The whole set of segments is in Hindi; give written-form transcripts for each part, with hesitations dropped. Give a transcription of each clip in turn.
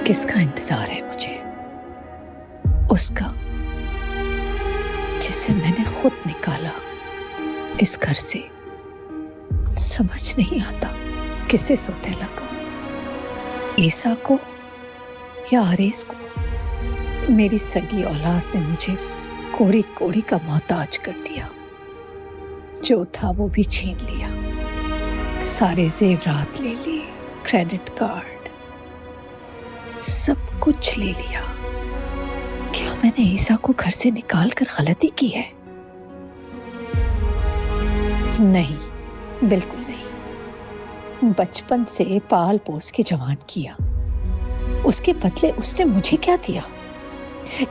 किसका इंतजार है मुझे? उसका जिसे मैंने खुद निकाला इस घर से। समझ नहीं आता किसे सौतेला को, ईसा को या आरेस को। मेरी सगी औलाद ने मुझे कोड़ी कोड़ी का मोहताज कर दिया। जो था वो भी छीन लिया, सारे जेवरात ले लिए, क्रेडिट कार्ड, सब कुछ ले लिया। क्या मैंने ईसा को घर से निकाल कर गलती की है? नहीं, बिल्कुल नहीं। बचपन से पाल पोस के जवान किया, उसके बदले उसने मुझे क्या दिया?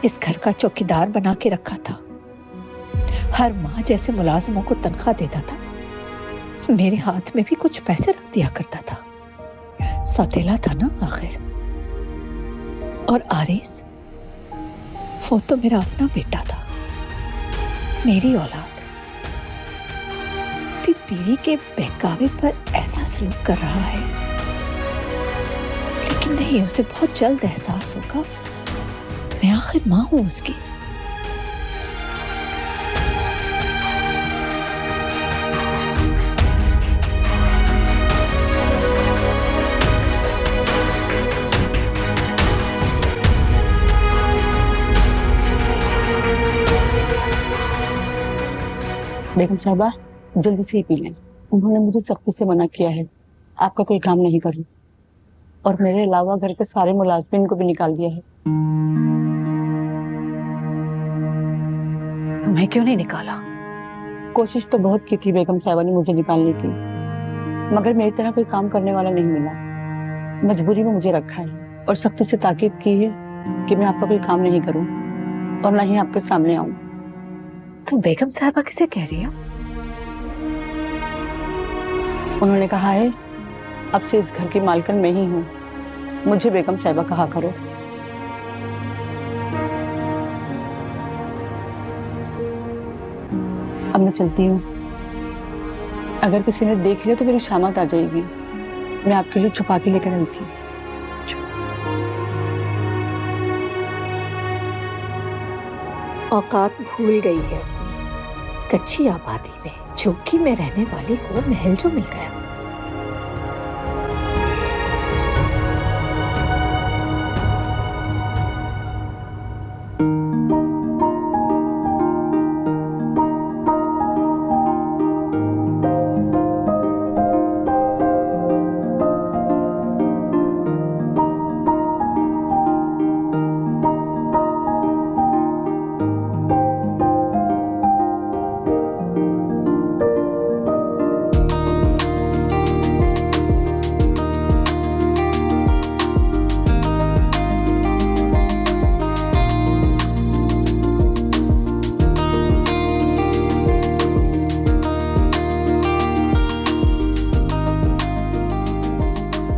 इस घर का चौकीदार बना के रखा था। हर माँ जैसे मुलाजिमों को तनख्वाह देता था, मेरे हाथ में भी कुछ पैसे रख दिया करता था। सौतेला था ना आखिर। और आरिस, वो तो मेरा अपना बेटा था, मेरी औलाद। बीवी के बहकावे पर ऐसा सलूक कर रहा है, लेकिन नहीं, उसे बहुत जल्द एहसास होगा मैं आखिर मां हूं उसकी। बेगम साहबा, जल्दी से पी लें। उन्होंने मुझे सख्ती से मना किया है आपका कोई काम नहीं करूं, और मेरे अलावा घर के सारे मुलाजिमिन को भी निकाल दिया है। मैं क्यों नहीं निकाला? कोशिश तो बहुत की थी बेगम साहबा ने मुझे निकालने की, मगर मेरी तरह कोई काम करने वाला नहीं मिला। मजबूरी में मुझे रखा है और सख्ती से ताकीद की है कि मैं आपका कोई काम नहीं करूं और ना ही आपके सामने आऊं। तुम बेगम साहबा किसे कह रही हो? उन्होंने कहा है अब से इस घर की मालकिन मैं ही हूँ, मुझे बेगम साहिबा कहा करो। अब मैं चलती हूँ, अगर किसी ने देख लिया तो मेरी शामत आ जाएगी। मैं आपके लिए छुपा के लेकर आई थी। औकात भूल गई है अपनी। कच्ची आबादी में झुग्गी में रहने वाली को महल जो मिल गया।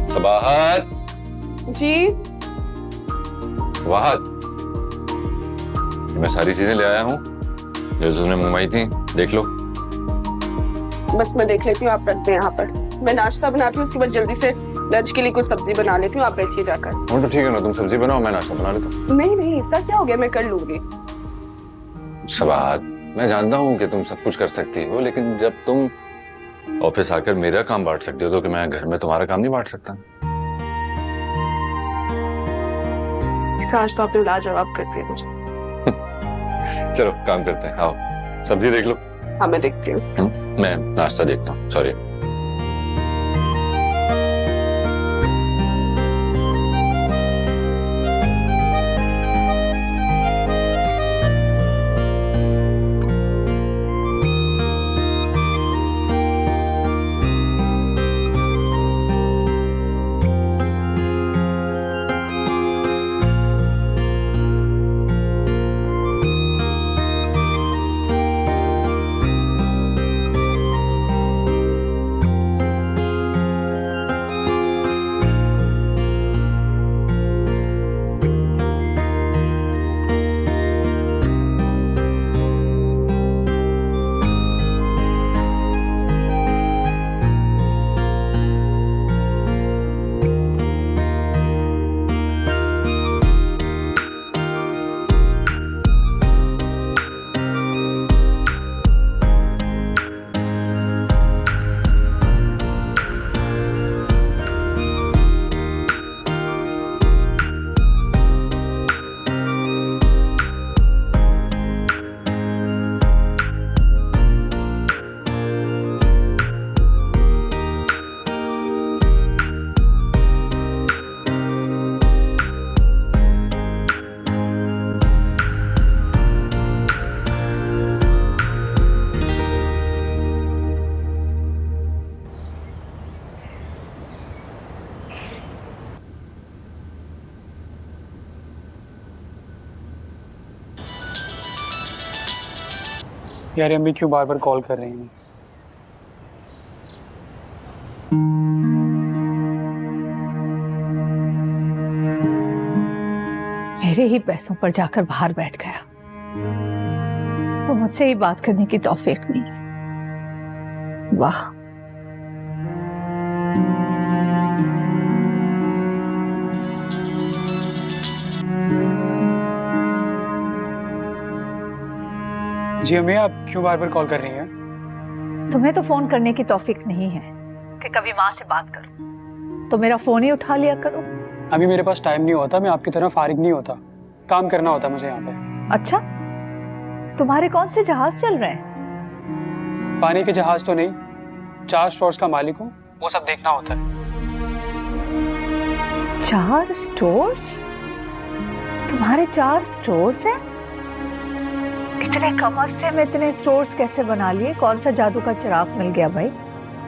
सबाहत जी। सबाहत, मैं सारी चीजें ले आया हूँ जो तुमने मंगवाई थी, देख लो। बस मैं देख लेती हूँ, आप रख दें यहाँ पर। मैं नाश्ता बनाती हूँ, उसके बाद जल्दी से लंच के लिए कुछ सब्जी बना लेती हूँ। आप बैठिए जाकर। हाँ तो ठीक है ना, तुम सब्जी बनाओ, मैं नाश्ता बना लेता हूँ। नहीं नहीं, ऐसा क्या हो गया, मैं कर लूंगी। सबाहत, मैं जानता हूँ कि तुम सब कुछ कर सकती हो, लेकिन जब तुम ऑफिस आकर मेरा काम बांट सकती हो तो कि मैं घर में तुम्हारा काम नहीं बांट सकता? आज तो आपने लाजवाब कर दिया मुझे। चलो काम करते हैं, आओ सब्जी देख लो। हाँ मैं देखती हूँ। मैं नाश्ता देखता हूँ, सॉरी। यार अम्मी क्यों बार बार कॉल कर रही हैं? मेरे ही पैसों पर जाकर बाहर बैठ गया। वो मुझसे ही बात करने की तौफीक नहीं। वाह। जी अम्मी, आप क्यों बार बार कॉल कर रही हैं? तुम्हें तो फोन करने की तौफीक नहीं है कि कभी माँ से बात करो, तो मेरा फोन ही उठा लिया करो। अभी मेरे पास टाइम नहीं होता, मैं आपकी तरह फारिग नहीं होता, काम करना होता मुझे यहाँ पे। अच्छा, तुम्हारे कौन से जहाज चल रहे हैं? पानी के जहाज तो नहीं, 4 स्टोर्स का मालिक हूँ, वो सब देखना होता है। 4 स्टोर्स? तुम्हारे 4 स्टोर्स हैं? इतने कम अरसे में इतने स्टोर्स कैसे बना लिए? कौन सा जादू का चिराग मिल गया भाई?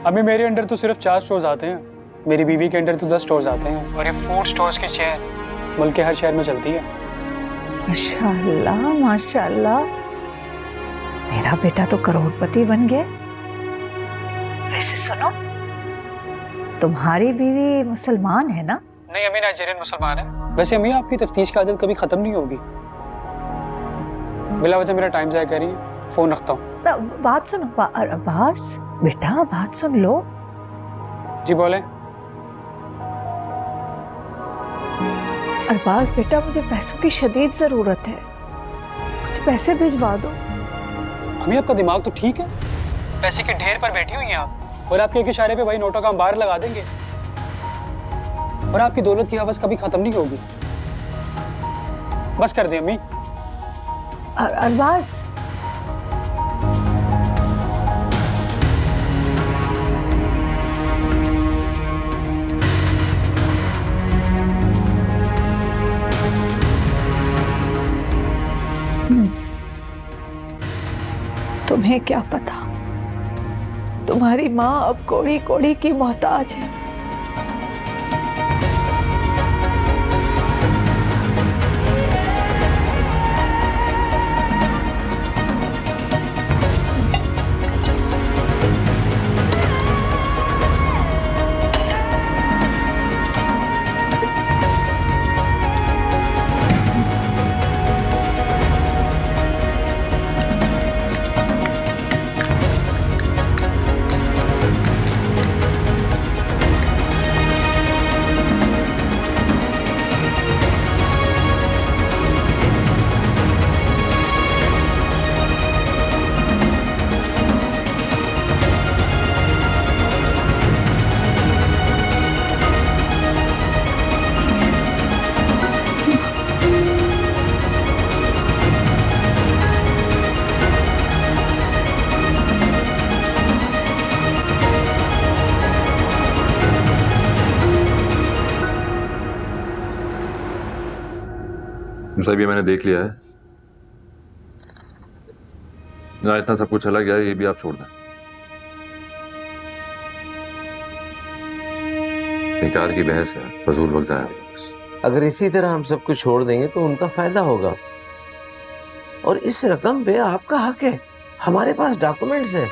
अभी मेरे अंडर तो सिर्फ 4 स्टोर्स आते हैं, मेरी बीवी के अंडर तो 10 स्टोर्स आते हैं, और ये फूड स्टोर्स की चेन मुल्क के हर शहर में चलती है। माशाल्लाह माशाल्लाह, मेरा बेटा तो करोड़पति बन गया। वैसे सुनो, तुम्हारी बीवी मुसलमान है ना? नहीं अम्मी, नाइजीरियन मुसलमान है। वैसे अम्मी, आपकी तफ्तीश की आदत कभी खत्म नहीं होगी। बिला वजह मेरा टाइम जाया कर रही है, फोन रखता हूँ। बात सुनो अब्बास, बेटा बात सुन लो। जी बोले। अरबाज बेटा, मुझे पैसों की शदीद जरूरत है, कुछ पैसे भिजवा दो। अम्मी, आपका दिमाग तो ठीक है, पैसे के ढेर पर बैठी हुई हैं आप, और आपके एक इशारे पे भाई नोटों का अंबार लगा देंगे, और आपकी दौलत की हवस कभी खत्म नहीं होगी। बस कर दे अम्मी। अरबाज, तुम्हें क्या पता, तुम्हारी माँ अब कोड़ी कोड़ी की मोहताज है। साहब, ये मैंने देख लिया है। जहाँ इतना सब कुछ चला गया है, ये भी आप छोड़ दें। बेकार की बहस है, फजूल वक्त जाया होगा। अगर इसी तरह हम सब कुछ छोड़ देंगे तो उनका फायदा होगा, और इस रकम पे आपका हक है। हमारे पास डॉक्यूमेंट्स हैं,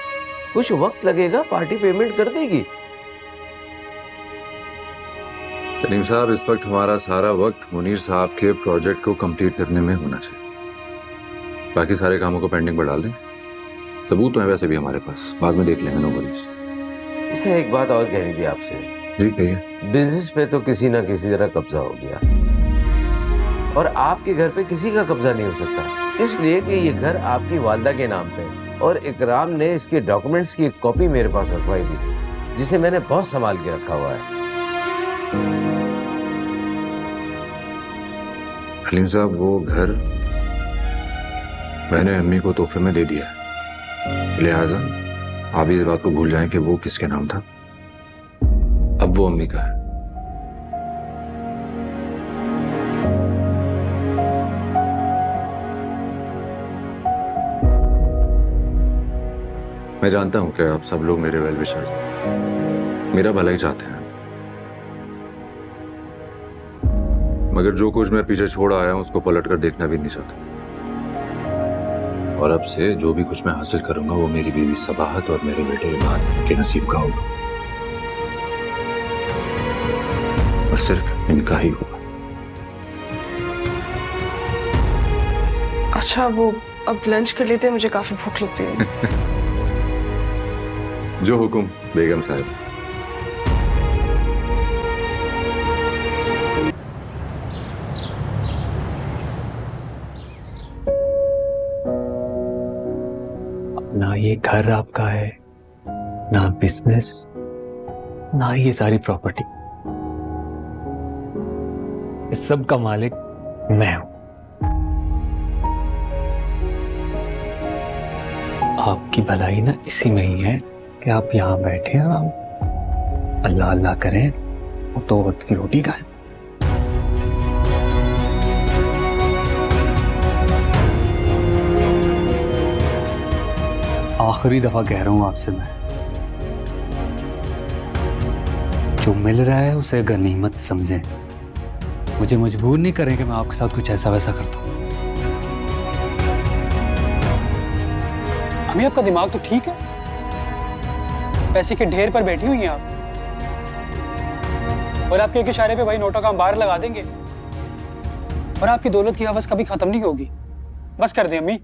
कुछ वक्त लगेगा, पार्टी पेमेंट कर देगी। सलीम साहब, इस वक्त हमारा सारा वक्त मुनीर साहब के प्रोजेक्ट को कंप्लीट करने में होना चाहिए। बाकी सारे कामों को पेंडिंग पर डाल दें। सबूत तो है वैसे भी हमारे पास, बाद में देख लेंगे, नो वरीज। इसे एक बात और कहनी थी आपसे। जी कहिए। बिजनेस पे तो किसी ना किसी तरह कब्जा हो गया, और आपके घर पे किसी का कब्जा नहीं हो सकता, इसलिए कि ये घर आपकी वालदा के नाम पे है, और इकराम ने इसके डॉक्यूमेंट्स की एक कॉपी मेरे पास रखवाई थी, जिसे मैंने बहुत संभाल के रखा हुआ है। हलीम साहब, वो घर मैंने अम्मी को तोहफे में दे दिया है, लिहाजा आप इस बात को भूल जाएं कि वो किसके नाम था। अब वो अम्मी का है। मैं जानता हूं कि आप सब लोग मेरे वेल विशर्स, मेरा भला ही चाहते हैं, मगर जो कुछ मैं पीछे छोड़ आया हूं उसको पलट कर देखना भी नहीं चाहता। और अब से जो भी कुछ मैं हासिल करूंगा वो मेरी बीवी सबाहत और मेरे बेटे इमाद के नसीब का होगा, और सिर्फ इनका ही होगा। अच्छा, वो अब लंच कर लेते हैं, मुझे काफी भूख लगती है। जो हुक्म बेगम साहब। ना ये घर आपका है, ना बिजनेस, ना ये सारी प्रॉपर्टी। इस सब का मालिक मैं हूं। आपकी भलाई ना इसी में ही है कि आप यहां बैठे और आप अल्लाह अल्लाह करें और 2 वक्त की रोटी खाएं। आखिरी दफा कह रहा हूं आपसे, मैं जो मिल रहा है उसे गनीमत समझें। मुझे मजबूर नहीं करें कि मैं आपके साथ कुछ ऐसा वैसा करता हूं। अम्मी आपका दिमाग तो ठीक है? पैसे के ढेर पर बैठी हुई हैं आप, और आपके एक इशारे पे भाई नोटों का अंबार लगा देंगे, और आपकी दौलत की हवस कभी खत्म नहीं होगी। बस कर दें अम्मी।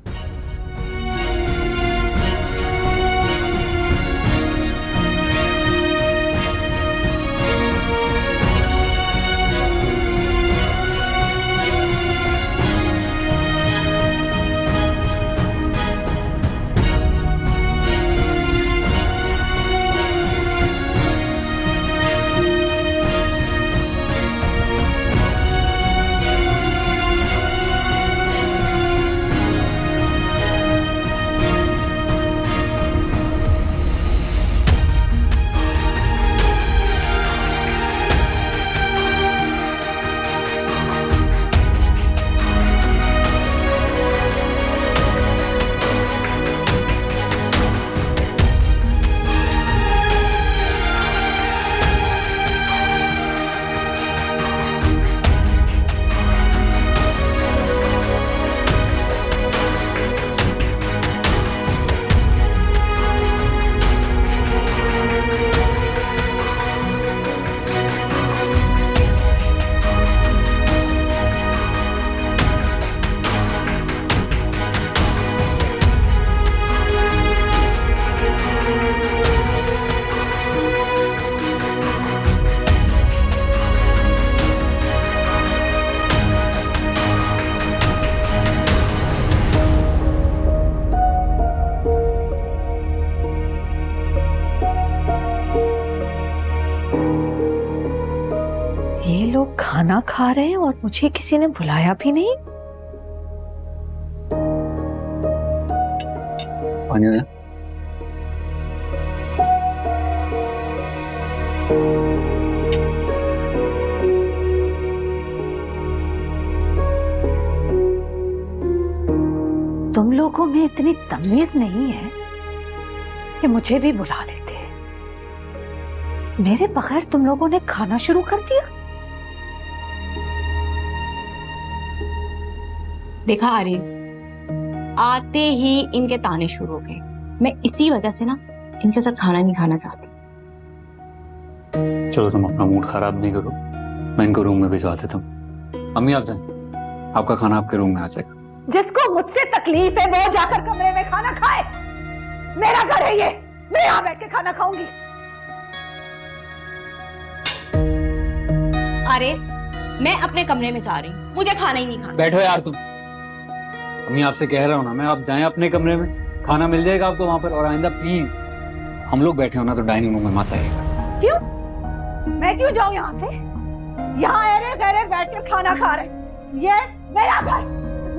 ये लोग खाना खा रहे हैं और मुझे किसी ने बुलाया भी नहीं। पानी दे। तुम लोगों में इतनी तमीज नहीं है कि मुझे भी बुला लेते। मेरे बगैर तुम लोगों ने खाना शुरू कर दिया। देखा आरिस, आते ही इनके ताने शुरू हो गए। मैं इसी वजह से ना इनके साथ खाना नहीं खाना चाहती। चलो तुम अपना मूड खराब नहीं करो, मैं इनको रूम में भिजवा देता हूँ। अम्मी आप जाएं, आपका खाना आपके रूम में आ जाएगा। जिसको मुझसे तकलीफ है वो जाकर कमरे में खाना खाए। मेरा घर है ये, मैं यहाँ बैठ के खाना खाऊंगी। आरिस, मैं अपने कमरे में जा रही हूँ, मुझे खाना ही नहीं खाना। बैठो यार तुम। अम्मी आपसे कह रहा हूँ ना मैं, आप जाएं अपने कमरे में, खाना मिल जाएगा आपको वहां पर। और आइंदा प्लीज हम लोग बैठे हो ना तो डाइनिंग रूम में मत आइएगा। क्यों? मैं क्यों जाऊं यहाँ से? यहाँ अरे गहरे बैठ कर खाना खा रहे। ये मेरा घर,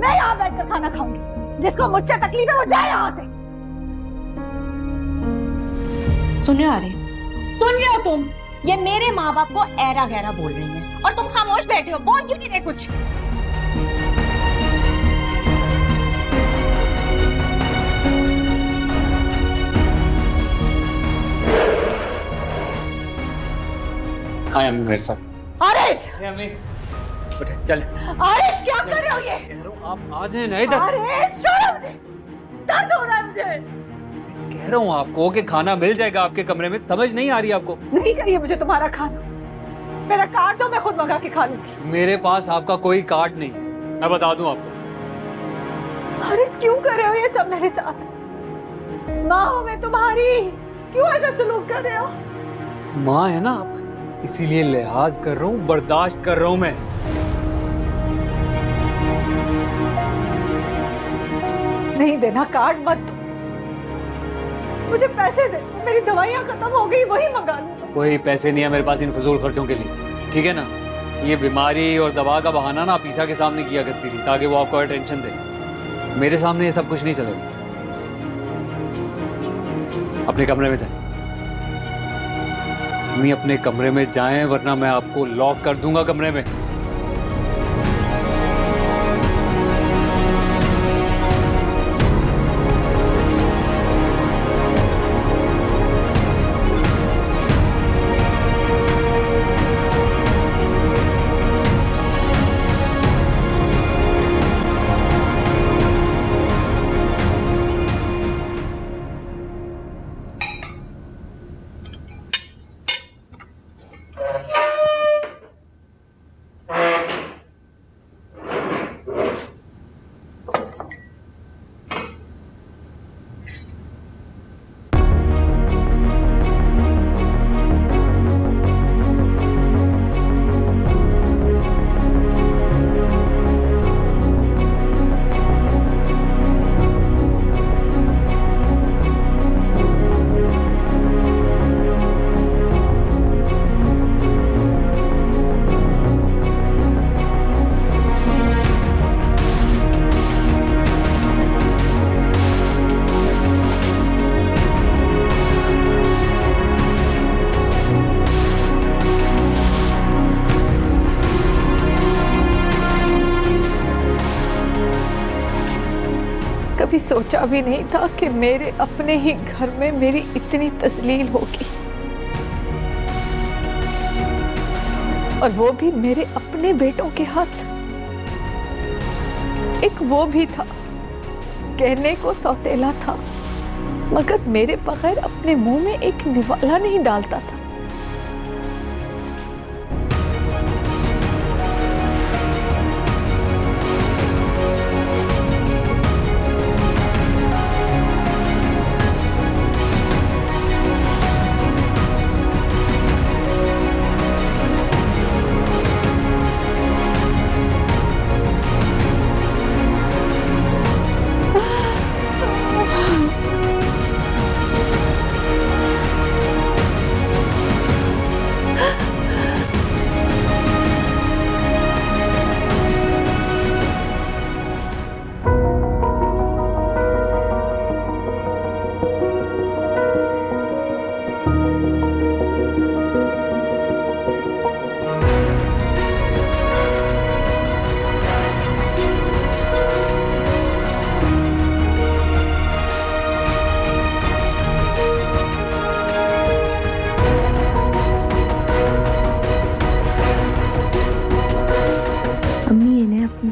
मैं यहाँ बैठ कर खाना खाऊंगी। जिसको मुझसे तकलीफ है वो जाए यहाँ से। सुन रहे हो आरिस, सुन रहे हो तुम? ये मेरे माँ बाप को ऐरा गहरा बोल रही हैं और तुम खामोश बैठे हो। बोल क्यों नहीं रहे कुछ? हाँ अम्मी मेरे साथ। आरिस! अम्मी उठे चले। आरिस क्या कर रहे हो ये? आप आ जाए ना इधर। आरिस छोड़ो मुझे। दर्द हो रहा है मुझे। कह रहा हूँ आपको कि खाना मिल जाएगा आपके कमरे में, समझ नहीं आ रही आपको? नहीं चाहिए मुझे तुम्हारा खाना, मेरा कार्ड दो, मैं खुद मंगा के खा लूंगी। मेरे पास आपका कोई कार्ड नहीं है, मैं बता दूं आपको। हारिस क्यों कर रहे हो ये सब मेरे साथ? माँ हूं मैं तुम्हारी, क्यों ऐसा सलूक कर रहे हो? माँ है ना आप, इसीलिए लिहाज कर रहा हूँ, बर्दाश्त कर रहा हूँ मैं। नहीं देना कार्ड मत दो, मुझे पैसे दे, मेरी दवाइयाँ खत्म हो गई, वही मंगा लूंगा। कोई पैसे नहीं है मेरे पास इन फजूल खर्चों के लिए, ठीक है ना? ये बीमारी और दवा का बहाना ना पीसा के सामने किया करती थी ताकि वो आपको टेंशन दे। मेरे सामने ये सब कुछ नहीं चलेगा। अपने कमरे में जाए, नहीं अपने कमरे में जाएं वरना मैं आपको लॉक कर दूंगा कमरे में। कभी सोचा भी नहीं था कि मेरे अपने ही घर में मेरी इतनी तस्लील होगी, और वो भी मेरे अपने बेटों के हाथ। एक वो भी था, कहने को सौतेला था, मगर मेरे बगैर अपने मुंह में एक निवाला नहीं डालता था।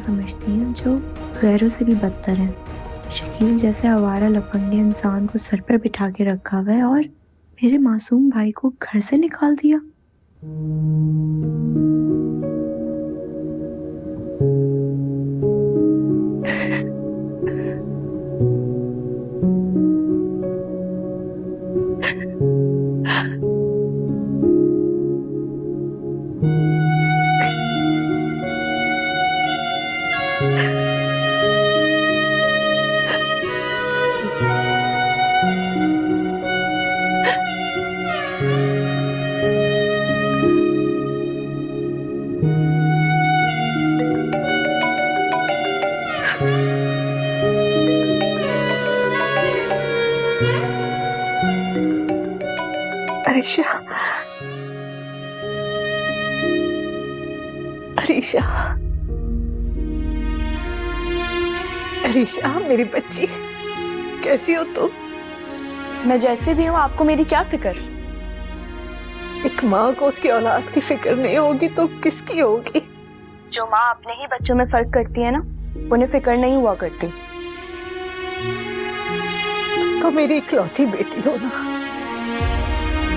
समझती हैं जो गैरों से भी बदतर हैं। शकील जैसे आवारा लफंगे इंसान को सर पर बिठा के रखा हुआ है और मेरे मासूम भाई को घर से निकाल दिया। अरीशा, अरीशा, अरीशा मेरी बच्ची, कैसी हो तुम? मैं जैसे भी हूँ, आपको मेरी क्या फिक्र? एक माँ को उसकी औलाद की फिक्र नहीं होगी तो किसकी होगी? जो माँ अपने ही बच्चों में फर्क करती है ना, उन्हें फिक्र नहीं हुआ करती। तो मेरी इकलौती बेटी हो ना।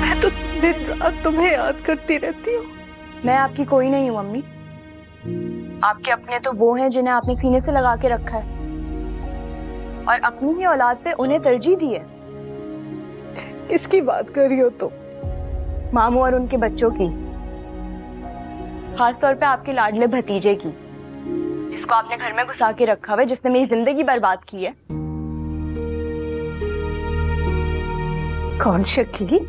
मैं तो दिन रात तुम्हें याद करती रहती हूँ। मैं आपकी कोई नहीं हूँ अम्मी। आपके अपने तो वो हैं जिन्हें आपने सीने से लगा के रखा है और अपनी ही औलाद पे उन्हें तरजीह दी है। किसकी बात कर रही हो तुम? मामू और उनके बच्चों की, खास तौर पे आपके लाडले भतीजे की, जिसको आपने घर में घुसा के रखा हुआ है, जिसने मेरी जिंदगी बर्बाद की है। कौन? शकील?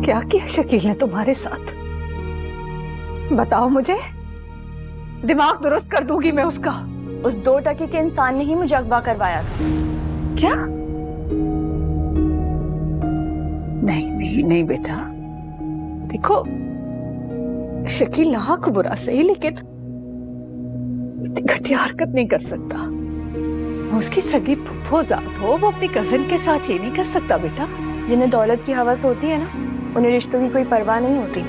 क्या किया शकील ने तुम्हारे साथ? बताओ मुझे, दिमाग दुरुस्त कर दूंगी मैं उसका। उस 2 टके के इंसान ने ही मुझे अगवा करवाया था। क्या? नहीं नहीं नहीं बेटा, देखो शकील लाख बुरा सही, लेकिन इतनी घटिया हरकत नहीं कर सकता। उसकी सगी फुफ्फोजाद हो, वो अपनी कजिन के साथ ये नहीं कर सकता बेटा। जिन्हें दौलत की हवस होती है ना, उन्हें रिश्तों की कोई परवाह नहीं होती।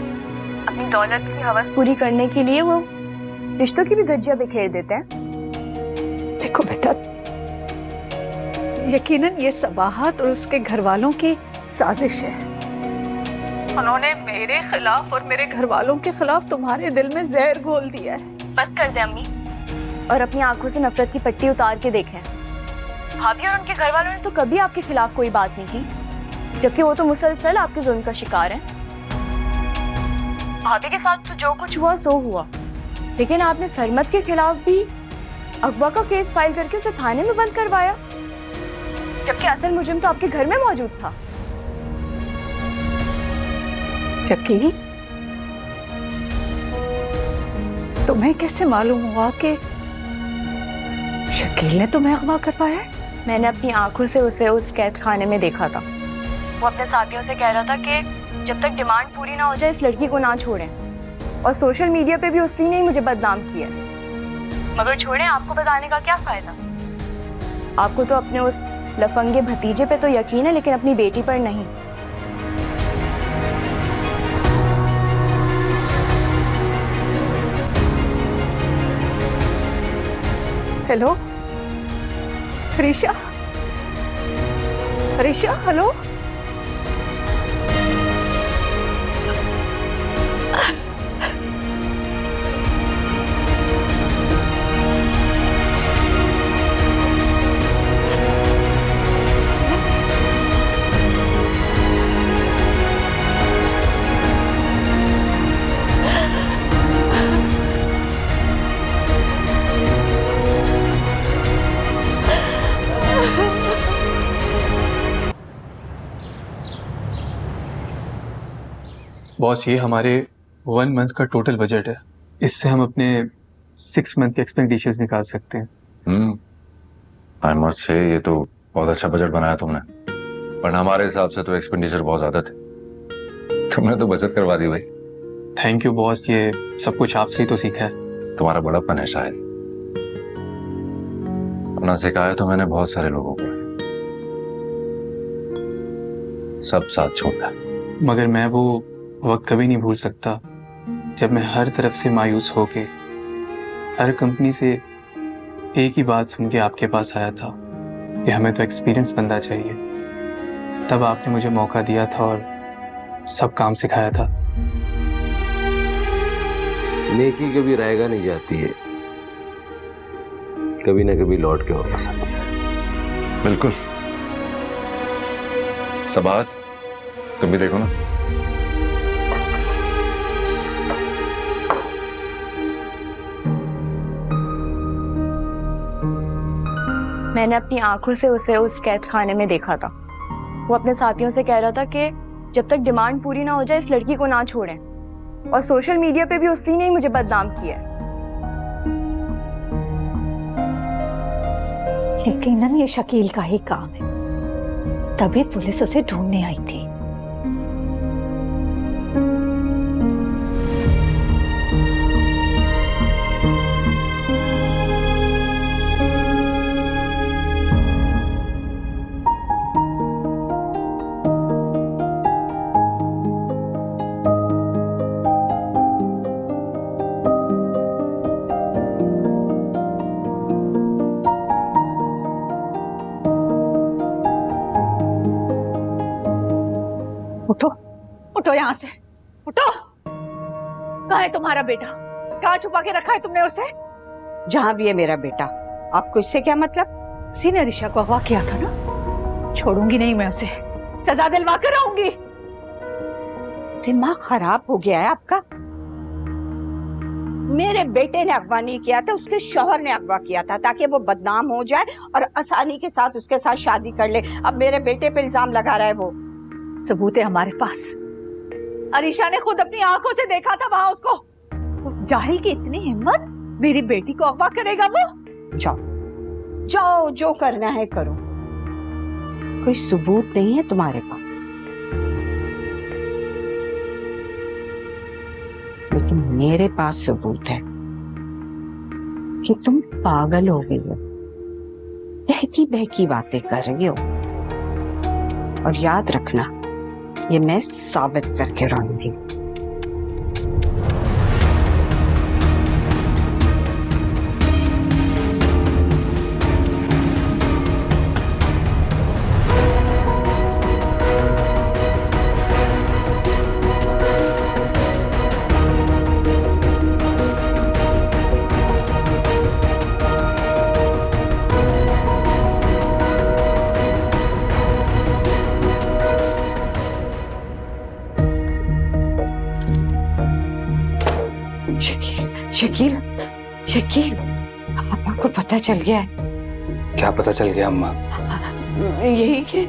अपनी दौलत की हवस पूरी करने के लिए वो रिश्तों की भी धज्जियां बिखेर देते हैं। देखो बेटा, यकीनन ये सबाहत और उसके घर वालों की साजिश है। उन्होंने मेरे खिलाफ और मेरे घर वालों के खिलाफ तुम्हारे दिल में जहर घोल दिया है। बस कर दे अम्मी, और अपनी आंखों से नफरत की पट्टी उतार के देखें। भाभी और उनके घर वालों ने तो कभी आपके खिलाफ कोई बात नहीं की, जबकि वो तो मुसलसल आपके जुल्म का शिकार हैं। भाभी के साथ तो जो कुछ हुआ सो हुआ, लेकिन आपने सरमत के खिलाफ भी अगवा का केस फाइल करके उसे थाने में बंद करवाया, जबकि असल मुजरिम तो आपके घर में मौजूद था। शकील, तुम्हें कैसे मालूम हुआ कि शकील ने तुम्हें अगवा करवाया है? मैंने अपनी आंखों से उसे उस कैद खाने में देखा था। वो अपने साथियों से कह रहा था कि जब तक डिमांड पूरी ना हो जाए इस लड़की को ना छोड़ें, और सोशल मीडिया पे भी उसी ने ही मुझे बदनाम किया। मगर छोड़ें, आपको बताने का क्या फायदा? आपको तो अपने उस लफंगे भतीजे पे तो यकीन है, लेकिन अपनी बेटी पर नहीं। Hello Risha, Risha, hello. Boss, ये हमारे 1 मंथ का टोटल बजट है। इससे हम अपने 6 मंथ के एक्सपेंडिचर्स निकाल सकते हैं। आई मस्ट से ये तो बहुत अच्छा बजट बनाया तुमने, पर हमारे हिसाब से तो एक्सपेंडिचर बहुत ज्यादा थे। तुमने तो बचत करवा दी भाई। थैंक यू बॉस, ये सब कुछ आपसे ही तो सीखा है। तुम्हारा बड़ापन है शायद, अपना सिखाया तो मैंने बहुत सारे लोगों को, सब साथ छोड़ा। मगर मैं वो वक्त कभी नहीं भूल सकता जब मैं हर तरफ से मायूस होके हर कंपनी से एक ही बात सुन के आपके पास आया था कि हमें तो एक्सपीरियंस बंदा चाहिए। तब आपने मुझे मौका दिया था और सब काम सिखाया था। नेकी कभी रहेगा नहीं जाती है, कभी ना कभी लौट के वापस आती है। बिल्कुल। सबात, तुम भी देखो ना। मैंने अपनी आंखों से उसे उस कैद खाने में देखा था। वो अपने साथियों से कह रहा था कि जब तक डिमांड पूरी ना हो जाए इस लड़की को ना छोड़ें, और सोशल मीडिया पे भी उसी ने ही मुझे बदनाम किया है। यकीनन ये शकील का ही काम है, तभी पुलिस उसे ढूंढने आई थी। उठो, उठो यहाँ से, उठो। कहाँ है तुम्हारा बेटा? कहाँ छुपा के रखा है तुमने उसे? जहाँ भी है मेरा बेटा, आपको इससे क्या मतलब? उसी ने ऋषा को अगवा किया था ना, छोड़ूंगी नहीं मैं उसे, सजा दिलवा कर रहूंगी। दिमाग खराब हो गया है आपका? मेरे बेटे ने अगवा नहीं किया था, उसके शौहर ने अगवा किया था ताकि वो बदनाम हो जाए और आसानी के साथ उसके साथ शादी कर ले। अब मेरे बेटे पे इल्जाम लगा रहा है वो। सबूत है हमारे पास। अरीशा ने खुद अपनी आंखों से देखा था वहां उसको। उस जाहिल की इतनी हिम्मत, मेरी बेटी को अगवा करेगा वो? जाओ जाओ, जो करना है करो। कोई सबूत नहीं है तुम्हारे पास, लेकिन मेरे पास सबूत है कि तुम पागल हो गई हो, बहकी बहकी बातें कर रही हो। और याद रखना, ये मैं साबित करके रहूंगी। शकील, शकील, पापा को पता चल गया है। क्या पता चल गया अम्मा? यही कि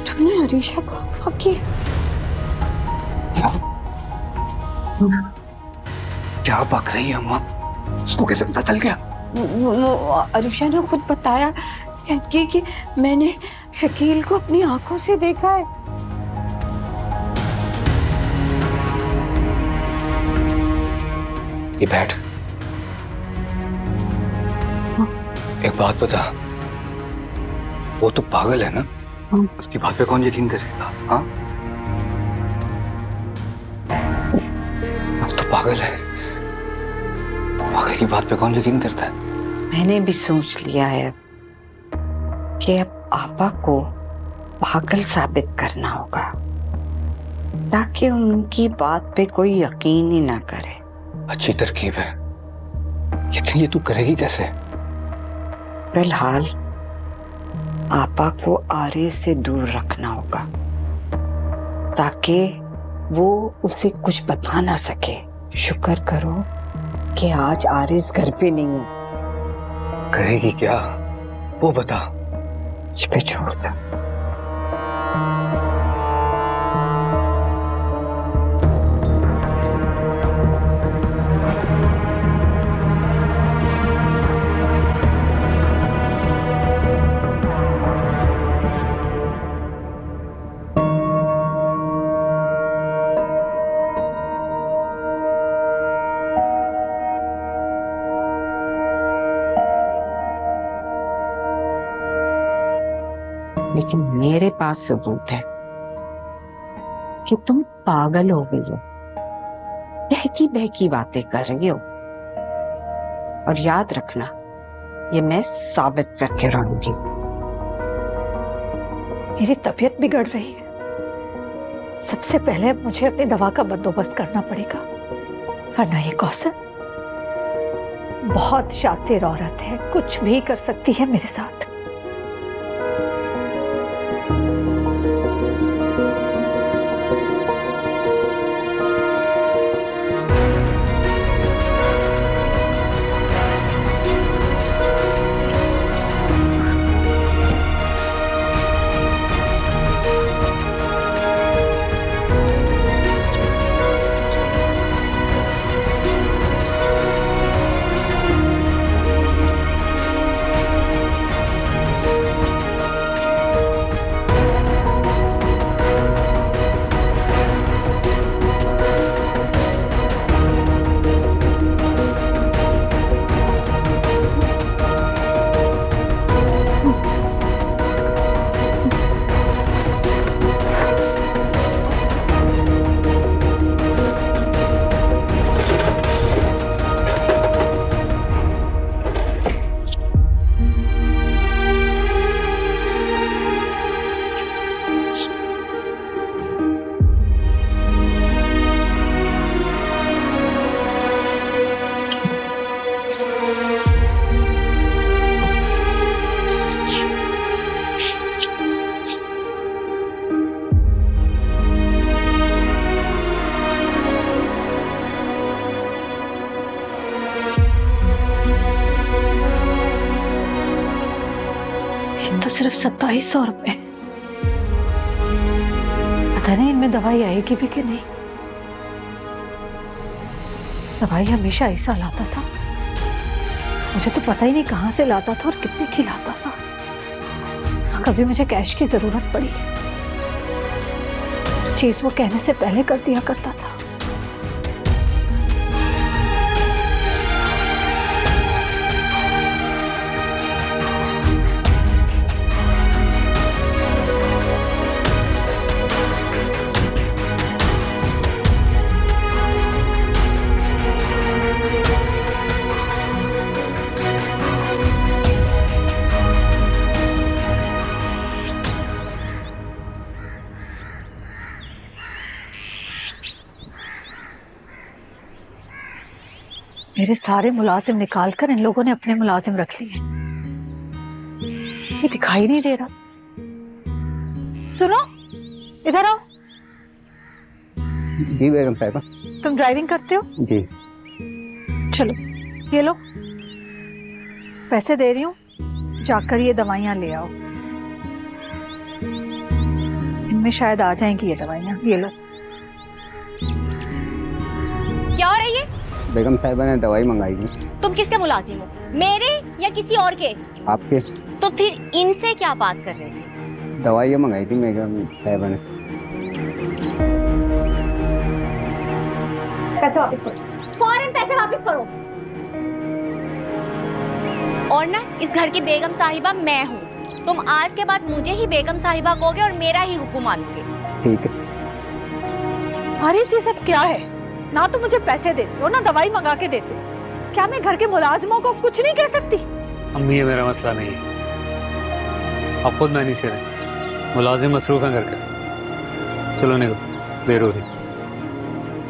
तुमने अरीशा को अगवा किया। क्या बक रही है अम्मा? उसको कैसे पता चल गया? वो अरीशा ने खुद बताया कि मैंने शकील को अपनी आंखों से देखा है। ये बैठ, एक बात बता, वो तो पागल है ना? उसकी बात पे कौन यकीन करेगा? हाँ, अब तो पागल है, पागल की बात पे कौन यकीन करता है? मैंने भी सोच लिया है कि अब आपा को पागल साबित करना होगा ताकि उनकी बात पे कोई यकीन ही ना करे। अच्छी तरकीब है, लेकिन ये तू करेगी कैसे? फिलहाल आपा को आर्य से दूर रखना होगा ताकि वो उसे कुछ बता ना सके। शुक्र करो कि आज आरिस घर पे नहीं है। करेगी क्या वो बता। इस पे छोड़ दो। लेकिन मेरे पास सबूत है कि तुम पागल हो गई हो, बहकी बहकी बातें कर रही हो। और याद रखना, ये मैं साबित करके रहूंगी। मेरी तबीयत बिगड़ रही है, सबसे पहले मुझे अपनी दवा का बंदोबस्त करना पड़ेगा, वरना ये कौसर बहुत शातिर औरत है, कुछ भी कर सकती है मेरे साथ। तो सिर्फ 2700 रुपए। पता नहीं इनमें दवाई आएगी भी कि नहीं। दवाई हमेशा ऐसा लाता था, मुझे तो पता ही नहीं कहां से लाता था और कितने की लाता था। कभी मुझे कैश की जरूरत पड़ी, चीज वो कहने से पहले कर दिया करता था। मेरे सारे मुलाजिम निकालकर इन लोगों ने अपने मुलाजिम रख लिए। ये दिखाई नहीं दे रहा। सुनो, इधर आओ। जी बेगम साहिबा। तुम ड्राइविंग करते हो? जी। चलो ये लो, पैसे दे रही हूँ, जाकर ये दवाइयाँ ले आओ। इनमें शायद आ जाएंगी ये दवाइयाँ। ये लो। क्या हो रही है? बेगम साहिबा ने दवाई मंगाई थी। तुम किसके मुलाजिम हो, मेरे या किसी और के? आपके। तो फिर इनसे क्या बात कर रहे थे? दवाइयाँ मंगाई थी बेगम साहिबा ने। पैसे वापस करो, फौरन पैसे वापस करो। और ना, इस घर की बेगम साहिबा मैं हूँ। तुम आज के बाद मुझे ही बेगम साहिबा कहोगे और मेरा ही हुक्म मानोगे। ठीक है। अरे ये सब क्या है? ना तो मुझे पैसे देते हो, ना दवाई मंगा के देते हो। क्या मैं घर के मुलाजिमों को कुछ नहीं कह सकती? अम्मी, ये मेरा मसला नहीं है, आप खुद मैनेज करें। मुलाजिम मसरूफ हैं घर का। चलो निकलो, देर हो रही।